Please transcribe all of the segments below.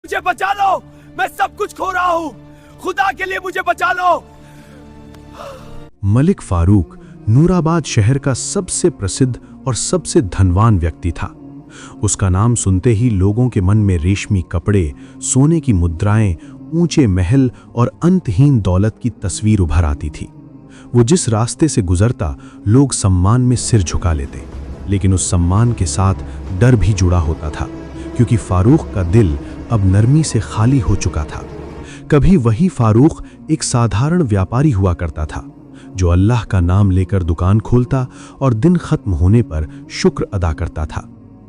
मुझे बचा लो, मैं सब कुछ खो रहा हूँ, खुदा के लिए मुझे बचा लो। मलिक फारूक नूराबाद शहर का सबसे प्रसिद्ध और सबसे धनवान व्यक्ति था। उसका नाम सुनते ही लोगों के मन में रेशमी कपड़े, सोने की मुद्राएं, ऊंचे महल और अंतहीन दौलत की तस्वीर उभर आती थी। वो जिस रास्ते से गुजरता लोग सम्मान में सिर झुका लेते, लेकिन उस सम्मान के साथ डर भी जुड़ा होता था, क्योंकि फारूक का दिल अब नरमी से खाली हो चुका था। कभी वही फारूक एक साधारण व्यापारी हुआ करता था, जो अल्लाह का नाम लेकर दुकान खोलता और दिन खत्म होने पर शुक्र अदा करता था।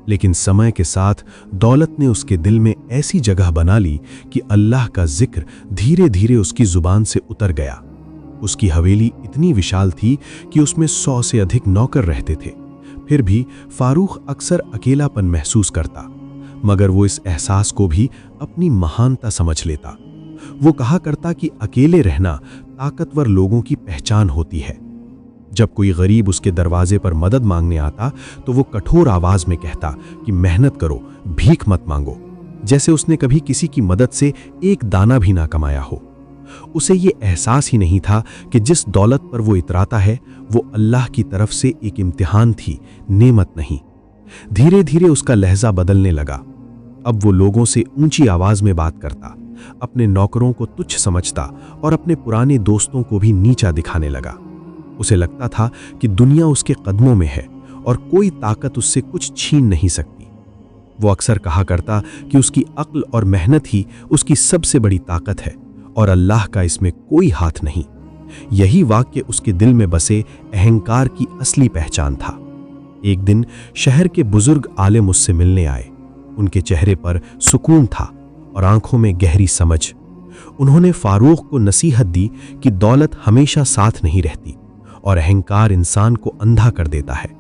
लेकिन समय के साथ दौलत ने उसके दिल में ऐसी जगह बना ली कि अल्लाह का जिक्र धीरे धीरे उसकी जुबान से उतर गया। उसकी हवेली इतनी विशाल थी कि उसमें 100 से अधिक नौकर रहते थे। फिर भी फारूक अक्सर अकेलापन महसूस करता, मगर वो इस एहसास को भी अपनी महानता समझ लेता। वो कहा करता कि अकेले रहना ताकतवर लोगों की पहचान होती है। जब कोई गरीब उसके दरवाजे पर मदद मांगने आता तो वो कठोर आवाज में कहता कि मेहनत करो, भीख मत मांगो, जैसे उसने कभी किसी की मदद से एक दाना भी ना कमाया हो। उसे ये एहसास ही नहीं था कि जिस दौलत पर वो इतराता है वो अल्लाह की तरफ से एक इम्तिहान थी, नेमत नहीं। धीरे धीरे उसका लहजा बदलने लगा। अब वो लोगों से ऊंची आवाज में बात करता, अपने नौकरों को तुच्छ समझता और अपने पुराने दोस्तों को भी नीचा दिखाने लगा। उसे लगता था कि दुनिया उसके कदमों में है और कोई ताकत उससे कुछ छीन नहीं सकती। वो अक्सर कहा करता कि उसकी अक्ल और मेहनत ही उसकी सबसे बड़ी ताकत है और अल्लाह का इसमें कोई हाथ नहीं। यही वाक्य उसके दिल में बसे अहंकार की असली पहचान था। एक दिन शहर के बुजुर्ग आलिम उससे मिलने आए। उनके चेहरे पर सुकून था और आंखों में गहरी समझ। उन्होंने फारूक को नसीहत दी कि दौलत हमेशा साथ नहीं रहती और अहंकार इंसान को अंधा कर देता है।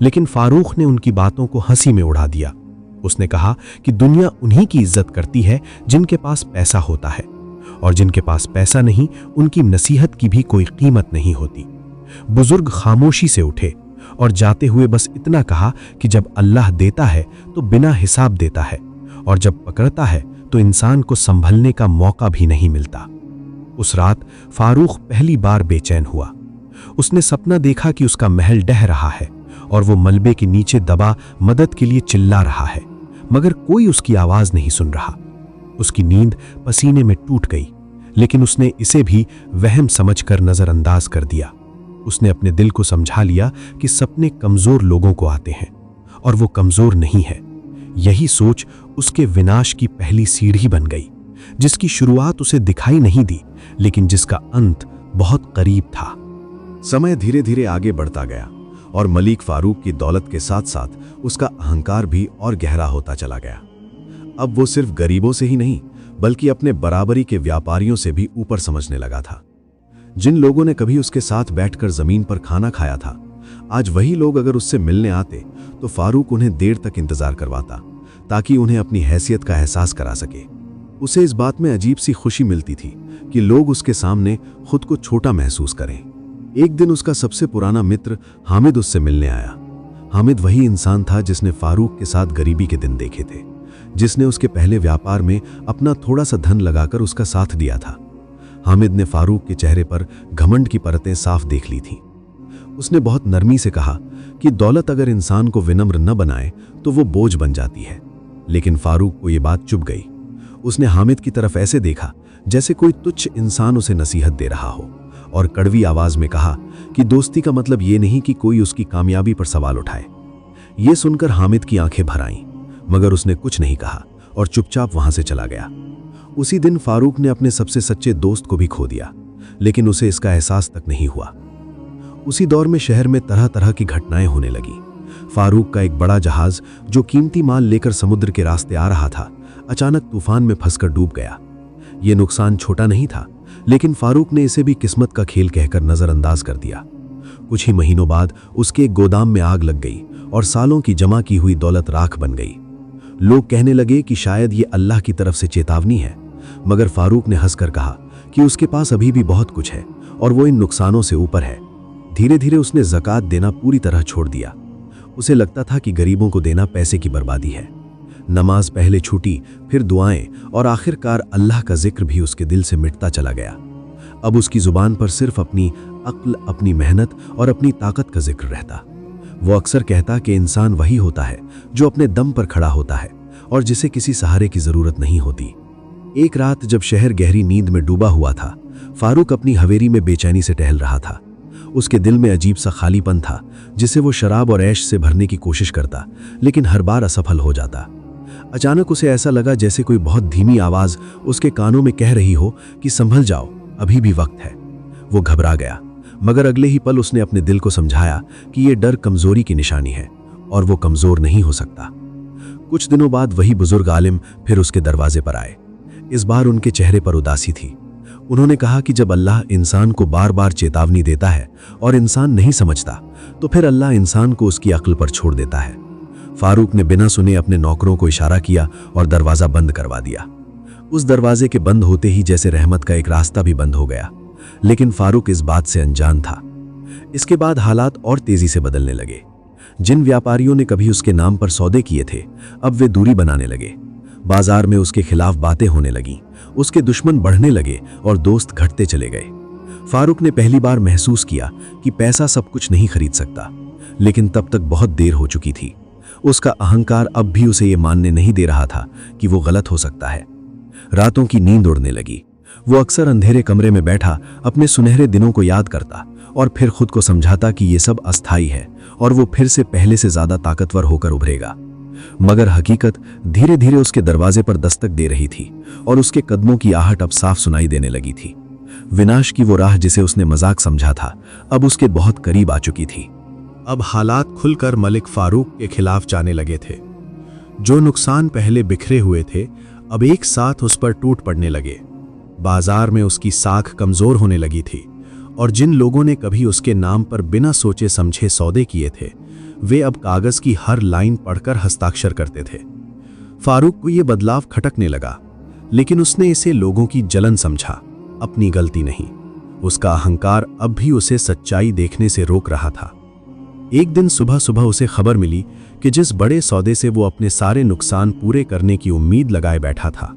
लेकिन फारूक ने उनकी बातों को हंसी में उड़ा दिया। उसने कहा कि दुनिया उन्हीं की इज्जत करती है जिनके पास पैसा होता है, और जिनके पास पैसा नहीं उनकी नसीहत की भी कोई कीमत नहीं होती। बुजुर्ग खामोशी से उठे और जाते हुए बस इतना कहा कि जब अल्लाह देता है तो बिना हिसाब देता है, और जब पकड़ता है तो इंसान को संभलने का मौका भी नहीं मिलता। उस रात फारूक पहली बार बेचैन हुआ। उसने सपना देखा कि उसका महल ढह रहा है और वो मलबे के नीचे दबा मदद के लिए चिल्ला रहा है, मगर कोई उसकी आवाज नहीं सुन रहा। उसकी नींद पसीने में टूट गई, लेकिन उसने इसे भी वहम समझकर नजरअंदाज कर दिया। उसने अपने दिल को समझा लिया कि सपने कमजोर लोगों को आते हैं और वो कमजोर नहीं है। यही सोच उसके विनाश की पहली सीढ़ी बन गई, जिसकी शुरुआत उसे दिखाई नहीं दी, लेकिन जिसका अंत बहुत करीब था। समय धीरे धीरे आगे बढ़ता गया और मलिक फारूक की दौलत के साथ साथ उसका अहंकार भी और गहरा होता चला गया। अब वो सिर्फ गरीबों से ही नहीं बल्कि अपने बराबरी के व्यापारियों से भी ऊपर समझने लगा था। जिन लोगों ने कभी उसके साथ बैठकर जमीन पर खाना खाया था, आज वही लोग अगर उससे मिलने आते तो फारूक उन्हें देर तक इंतजार करवाता, ताकि उन्हें अपनी हैसियत का एहसास करा सके। उसे इस बात में अजीब सी खुशी मिलती थी कि लोग उसके सामने खुद को छोटा महसूस करें। एक दिन उसका सबसे पुराना मित्र हामिद उससे मिलने आया। हामिद वही इंसान था जिसने फारूक के साथ गरीबी के दिन देखे थे, जिसने उसके पहले व्यापार में अपना थोड़ा सा धन लगाकर उसका साथ दिया था। हामिद ने फारूक के चेहरे पर घमंड की परतें साफ देख ली थीं। उसने बहुत नरमी से कहा कि दौलत अगर इंसान को विनम्र न बनाए तो वो बोझ बन जाती है। लेकिन फारूक को ये बात चुभ गई। उसने हामिद की तरफ ऐसे देखा जैसे कोई तुच्छ इंसान उसे नसीहत दे रहा हो, और कड़वी आवाज में कहा कि दोस्ती का मतलब ये नहीं कि कोई उसकी कामयाबी पर सवाल उठाए। ये सुनकर हामिद की आंखें भर आईं, मगर उसने कुछ नहीं कहा और चुपचाप वहां से चला गया। उसी दिन फारूक ने अपने सबसे सच्चे दोस्त को भी खो दिया, लेकिन उसे इसका एहसास तक नहीं हुआ। उसी दौर में शहर में तरह तरह की घटनाएं होने लगी। फारूक का एक बड़ा जहाज जो कीमती माल लेकर समुद्र के रास्ते आ रहा था, अचानक तूफान में फंसकर डूब गया। ये नुकसान छोटा नहीं था, लेकिन फारूक ने इसे भी किस्मत का खेल कहकर नजरअंदाज कर दिया। कुछ ही महीनों बाद उसके एक गोदाम में आग लग गई और सालों की जमा की हुई दौलत राख बन गई। लोग कहने लगे कि शायद ये अल्लाह की तरफ से चेतावनी है, मगर फारूक ने हंसकर कहा कि उसके पास अभी भी बहुत कुछ है और वो इन नुकसानों से ऊपर है। धीरे धीरे उसने ज़कात देना पूरी तरह छोड़ दिया। उसे लगता था कि गरीबों को देना पैसे की बर्बादी है। नमाज पहले छूटी, फिर दुआएं और आखिरकार अल्लाह का जिक्र भी उसके दिल से मिटता चला गया। अब उसकी जुबान पर सिर्फ अपनी अक्ल, अपनी मेहनत और अपनी ताकत का जिक्र रहता। वो अक्सर कहता कि इंसान वही होता है जो अपने दम पर खड़ा होता है और जिसे किसी सहारे की जरूरत नहीं होती। एक रात जब शहर गहरी नींद में डूबा हुआ था, फारूक अपनी हवेली में बेचैनी से टहल रहा था। उसके दिल में अजीब सा खालीपन था जिसे वो शराब और ऐश से भरने की कोशिश करता, लेकिन हर बार असफल हो जाता। अचानक उसे ऐसा लगा जैसे कोई बहुत धीमी आवाज उसके कानों में कह रही हो कि संभल जाओ, अभी भी वक्त है। वो घबरा गया, मगर अगले ही पल उसने अपने दिल को समझाया कि ये डर कमजोरी की निशानी है और वो कमजोर नहीं हो सकता। कुछ दिनों बाद वही बुजुर्ग आलिम फिर उसके दरवाजे पर आए। इस बार उनके चेहरे पर उदासी थी। उन्होंने कहा कि जब अल्लाह इंसान को बार बार चेतावनी देता है और इंसान नहीं समझता, तो फिर अल्लाह इंसान को उसकी अक्ल पर छोड़ देता है। फारूक ने बिना सुने अपने नौकरों को इशारा किया और दरवाजा बंद करवा दिया। उस दरवाजे के बंद होते ही जैसे रहमत का एक रास्ता भी बंद हो गया, लेकिन फारूक इस बात से अनजान था। इसके बाद हालात और तेजी से बदलने लगे। जिन व्यापारियों ने कभी उसके नाम पर सौदे किए थे, अब वे दूरी बनाने लगे। बाजार में उसके खिलाफ बातें होने लगीं, उसके दुश्मन बढ़ने लगे और दोस्त घटते चले गए। फारूक ने पहली बार महसूस किया कि पैसा सब कुछ नहीं खरीद सकता, लेकिन तब तक बहुत देर हो चुकी थी। उसका अहंकार अब भी उसे ये मानने नहीं दे रहा था कि वो गलत हो सकता है। रातों की नींद उड़ने लगी। वो अक्सर अंधेरे कमरे में बैठा अपने सुनहरे दिनों को याद करता और फिर खुद को समझाता कि ये सब अस्थायी है और वो फिर से पहले से ज्यादा ताकतवर होकर उभरेगा। मगर हकीकत धीरे धीरे उसके दरवाजे पर दस्तक दे रही थी और उसके कदमों की आहट अब साफ सुनाई देने लगी थी। विनाश की वो राह जिसे उसने मजाक समझा था, अब उसके बहुत करीब आ चुकी थी। अब हालात खुलकर मलिक फारूक के खिलाफ जाने लगे थे। जो नुकसान पहले बिखरे हुए थे, अब एक साथ उस पर टूट पड़ने लगे। बाजार में उसकी साख कमजोर होने लगी थी और जिन लोगों ने कभी उसके नाम पर बिना सोचे समझे सौदे किए थे, वे अब कागज की हर लाइन पढ़कर हस्ताक्षर करते थे। फारूक को यह बदलाव खटकने लगा, लेकिन उसने इसे लोगों की जलन समझा, अपनी गलती नहीं। उसका अहंकार अब भी उसे सच्चाई देखने से रोक रहा था। एक दिन सुबह सुबह उसे खबर मिली कि जिस बड़े सौदे से वो अपने सारे नुकसान पूरे करने की उम्मीद लगाए बैठा था,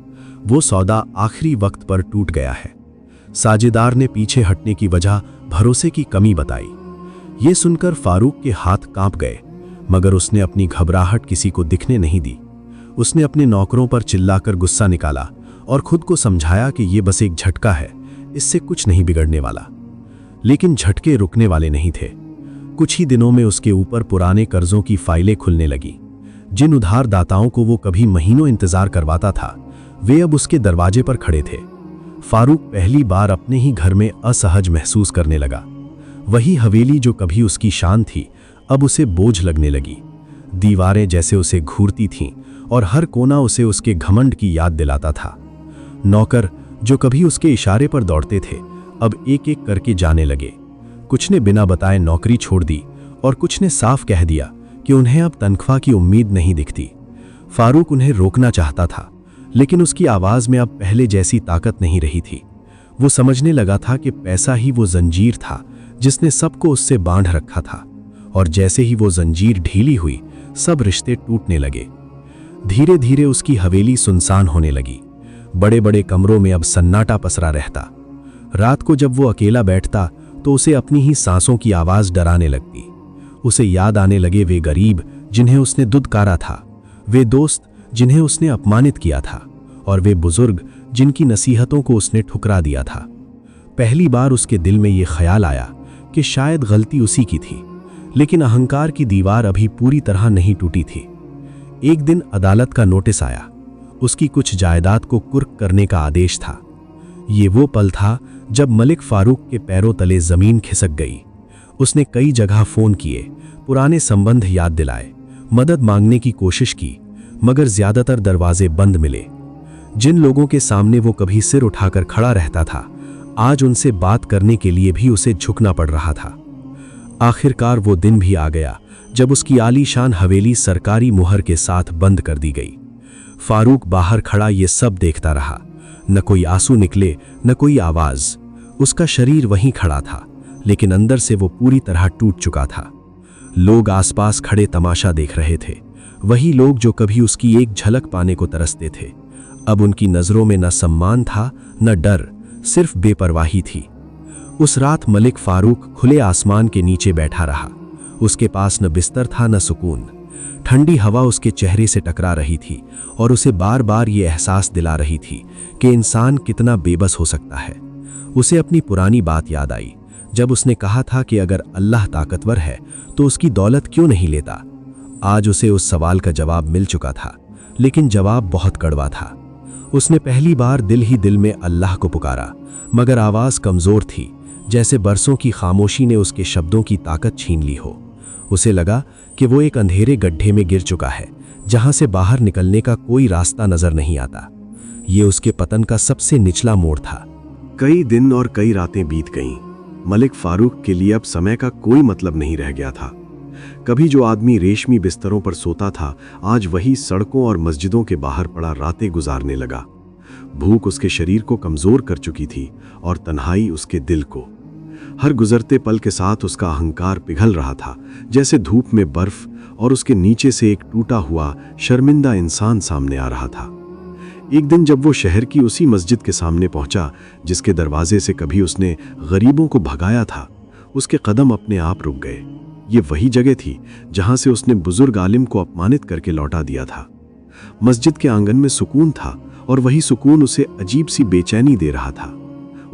वो सौदा आखिरी वक्त पर टूट गया है। साझेदार ने पीछे हटने की वजह भरोसे की कमी बताई। ये सुनकर फारूक के हाथ कांप गए, मगर उसने अपनी घबराहट किसी को दिखने नहीं दी। उसने अपने नौकरों पर चिल्लाकर गुस्सा निकाला और खुद को समझाया कि ये बस एक झटका है, इससे कुछ नहीं बिगड़ने वाला। लेकिन झटके रुकने वाले नहीं थे। कुछ ही दिनों में उसके ऊपर पुराने कर्जों की फाइलें खुलने लगीं। जिन उधारदाताओं को वो कभी महीनों इंतजार करवाता था, वे अब उसके दरवाजे पर खड़े थे। फारूक पहली बार अपने ही घर में असहज महसूस करने लगा। वही हवेली जो कभी उसकी शान थी, अब उसे बोझ लगने लगी। दीवारें जैसे उसे घूरती थीं और हर कोना उसे उसके घमंड की याद दिलाता था। नौकर जो कभी उसके इशारे पर दौड़ते थे, अब एक एक करके जाने लगे। कुछ ने बिना बताए नौकरी छोड़ दी और कुछ ने साफ कह दिया कि उन्हें अब तनख्वाह की उम्मीद नहीं दिखती। फारूक उन्हें रोकना चाहता था, लेकिन उसकी आवाज में अब पहले जैसी ताकत नहीं रही थी। वो समझने लगा था कि पैसा ही वो जंजीर था जिसने सबको उससे बांध रखा था, और जैसे ही वो जंजीर ढीली हुई, सब रिश्ते टूटने लगे। धीरे धीरे उसकी हवेली सुनसान होने लगी। बड़े बड़े कमरों में अब सन्नाटा पसरा रहता। रात को जब वो अकेला बैठता तो उसे अपनी ही सांसों की आवाज डराने लगती। उसे याद आने लगे वे गरीब जिन्हें उसने दुदकारा था, वे दोस्त जिन्हें उसने अपमानित किया था, और वे बुजुर्ग जिनकी नसीहतों को उसने ठुकरा दिया था। पहली बार उसके दिल में ये ख्याल आया कि शायद गलती उसी की थी, लेकिन अहंकार की दीवार अभी पूरी तरह नहीं टूटी थी। एक दिन अदालत का नोटिस आया। उसकी कुछ जायदाद को कुर्क करने का आदेश था। ये वो पल था जब मलिक फारूक के पैरों तले जमीन खिसक गई। उसने कई जगह फोन किए, पुराने संबंध याद दिलाए, मदद मांगने की कोशिश की, मगर ज्यादातर दरवाजे बंद मिले। जिन लोगों के सामने वो कभी सिर उठाकर खड़ा रहता था, आज उनसे बात करने के लिए भी उसे झुकना पड़ रहा था। आखिरकार वो दिन भी आ गया जब उसकी आलीशान हवेली सरकारी मुहर के साथ बंद कर दी गई। फारूक बाहर खड़ा ये सब देखता रहा। न कोई आंसू निकले, न कोई आवाज। उसका शरीर वहीं खड़ा था, लेकिन अंदर से वो पूरी तरह टूट चुका था। लोग आसपास खड़े तमाशा देख रहे थे, वही लोग जो कभी उसकी एक झलक पाने को तरसते थे, अब उनकी नजरों में न सम्मान था न डर, सिर्फ बेपरवाही थी। उस रात मलिक फारूक खुले आसमान के नीचे बैठा रहा। उसके पास न बिस्तर था न सुकून। ठंडी हवा उसके चेहरे से टकरा रही थी और उसे बार बार ये एहसास दिला रही थी कि इंसान कितना बेबस हो सकता है। उसे अपनी पुरानी बात याद आई, जब उसने कहा था कि अगर अल्लाह ताकतवर है तो उसकी दौलत क्यों नहीं लेता। आज उसे उस सवाल का जवाब मिल चुका था, लेकिन जवाब बहुत कड़वा था। उसने पहली बार दिल ही दिल में अल्लाह को पुकारा, मगर आवाज़ कमज़ोर थी, जैसे बरसों की खामोशी ने उसके शब्दों की ताकत छीन ली हो। उसे लगा कि वो एक अंधेरे गड्ढे में गिर चुका है, जहां से बाहर निकलने का कोई रास्ता नजर नहीं आता। ये उसके पतन का सबसे निचला मोड़ था। कई दिन और कई रातें बीत गईं। मलिक फारूक के लिए अब समय का कोई मतलब नहीं रह गया था। कभी जो आदमी रेशमी बिस्तरों पर सोता था, आज वही सड़कों और मस्जिदों के बाहर पड़ा रातें गुजारने लगा। भूख उसके शरीर को कमजोर कर चुकी थी और तन्हाई उसके दिल को। हर गुजरते पल के साथ उसका अहंकार पिघल रहा था, जैसे धूप में बर्फ, और उसके नीचे से एक टूटा हुआ शर्मिंदा इंसान सामने आ रहा था। एक दिन जब वो शहर की उसी मस्जिद के सामने पहुंचा जिसके दरवाजे से कभी उसने गरीबों को भगाया था, उसके कदम अपने आप रुक गए। ये वही जगह थी जहां से उसने बुजुर्ग आलिम को अपमानित करके लौटा दिया था। मस्जिद के आंगन में सुकून था और वही सुकून उसे अजीब सी बेचैनी दे रहा था।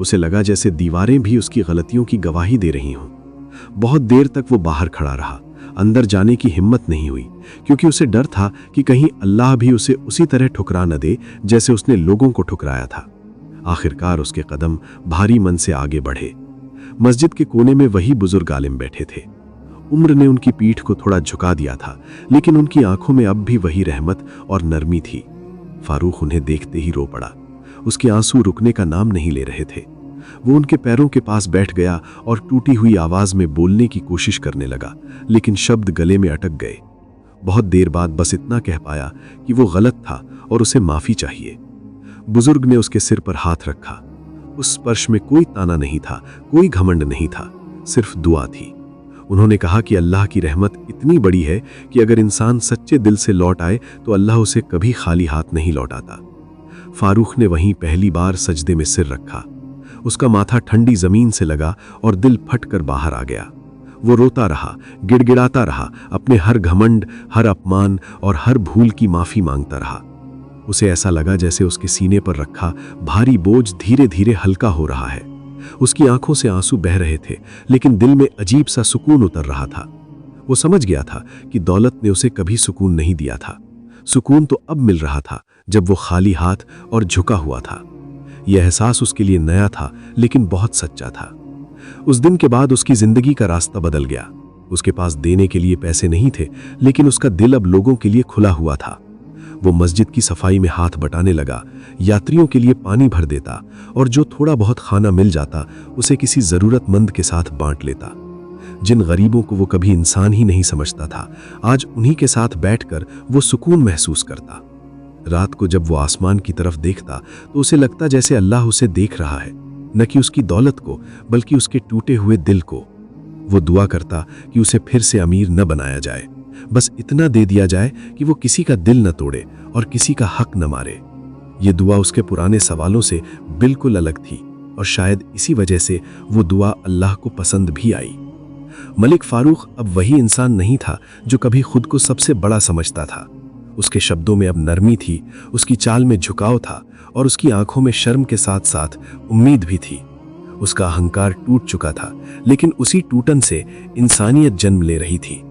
उसे लगा जैसे दीवारें भी उसकी गलतियों की गवाही दे रही हों। बहुत देर तक वो बाहर खड़ा रहा। अंदर जाने की हिम्मत नहीं हुई, क्योंकि उसे डर था कि कहीं अल्लाह भी उसे उसी तरह ठुकरा न दे जैसे उसने लोगों को ठुकराया था। आखिरकार उसके कदम भारी मन से आगे बढ़े। मस्जिद के कोने में वही बुजुर्ग आलिम बैठे थे। उम्र ने उनकी पीठ को थोड़ा झुका दिया था, लेकिन उनकी आंखों में अब भी वही रहमत और नरमी थी। फारूक उन्हें देखते ही रो पड़ा। उसके आंसू रुकने का नाम नहीं ले रहे थे। वो उनके पैरों के पास बैठ गया और टूटी हुई आवाज में बोलने की कोशिश करने लगा, लेकिन शब्द गले में अटक गए। बहुत देर बाद बस इतना कह पाया कि वो गलत था और उसे माफी चाहिए। बुजुर्ग ने उसके सिर पर हाथ रखा। उस स्पर्श में कोई ताना नहीं था, कोई घमंड नहीं था, सिर्फ दुआ थी। उन्होंने कहा कि अल्लाह की रहमत इतनी बड़ी है कि अगर इंसान सच्चे दिल से लौट आए तो अल्लाह उसे कभी खाली हाथ नहीं लौटाता। फारूक ने वहीं पहली बार सजदे में सिर रखा। उसका माथा ठंडी जमीन से लगा और दिल फट कर बाहर आ गया। वो रोता रहा, गिड़गिड़ाता रहा, अपने हर घमंड, हर अपमान और हर भूल की माफी मांगता रहा। उसे ऐसा लगा जैसे उसके सीने पर रखा भारी बोझ धीरे धीरे हल्का हो रहा है। उसकी आंखों से आंसू बह रहे थे, लेकिन दिल में अजीब सा सुकून उतर रहा था। वो समझ गया था कि दौलत ने उसे कभी सुकून नहीं दिया था। सुकून तो अब मिल रहा था जब वो खाली हाथ और झुका हुआ था। यह एहसास उसके लिए नया था, लेकिन बहुत सच्चा था। उस दिन के बाद उसकी जिंदगी का रास्ता बदल गया। उसके पास देने के लिए पैसे नहीं थे, लेकिन उसका दिल अब लोगों के लिए खुला हुआ था। वो मस्जिद की सफाई में हाथ बटाने लगा, यात्रियों के लिए पानी भर देता और जो थोड़ा बहुत खाना मिल जाता उसे किसी जरूरतमंद के साथ बांट लेता। जिन गरीबों को वो कभी इंसान ही नहीं समझता था, आज उन्हीं के साथ बैठकर वो सुकून महसूस करता। रात को जब वो आसमान की तरफ देखता तो उसे लगता जैसे अल्लाह उसे देख रहा है, न कि उसकी दौलत को बल्कि उसके टूटे हुए दिल को। वो दुआ करता कि उसे फिर से अमीर न बनाया जाए, बस इतना दे दिया जाए कि वो किसी का दिल न तोड़े और किसी का हक न मारे। ये दुआ उसके पुराने सवालों से बिल्कुल अलग थी और शायद इसी वजह से वो दुआ अल्लाह को पसंद भी आई। मलिक फारूक अब वही इंसान नहीं था जो कभी खुद को सबसे बड़ा समझता था। उसके शब्दों में अब नरमी थी, उसकी चाल में झुकाव था और उसकी आंखों में शर्म के साथ साथ उम्मीद भी थी। उसका अहंकार टूट चुका था, लेकिन उसी टूटन से इंसानियत जन्म ले रही थी।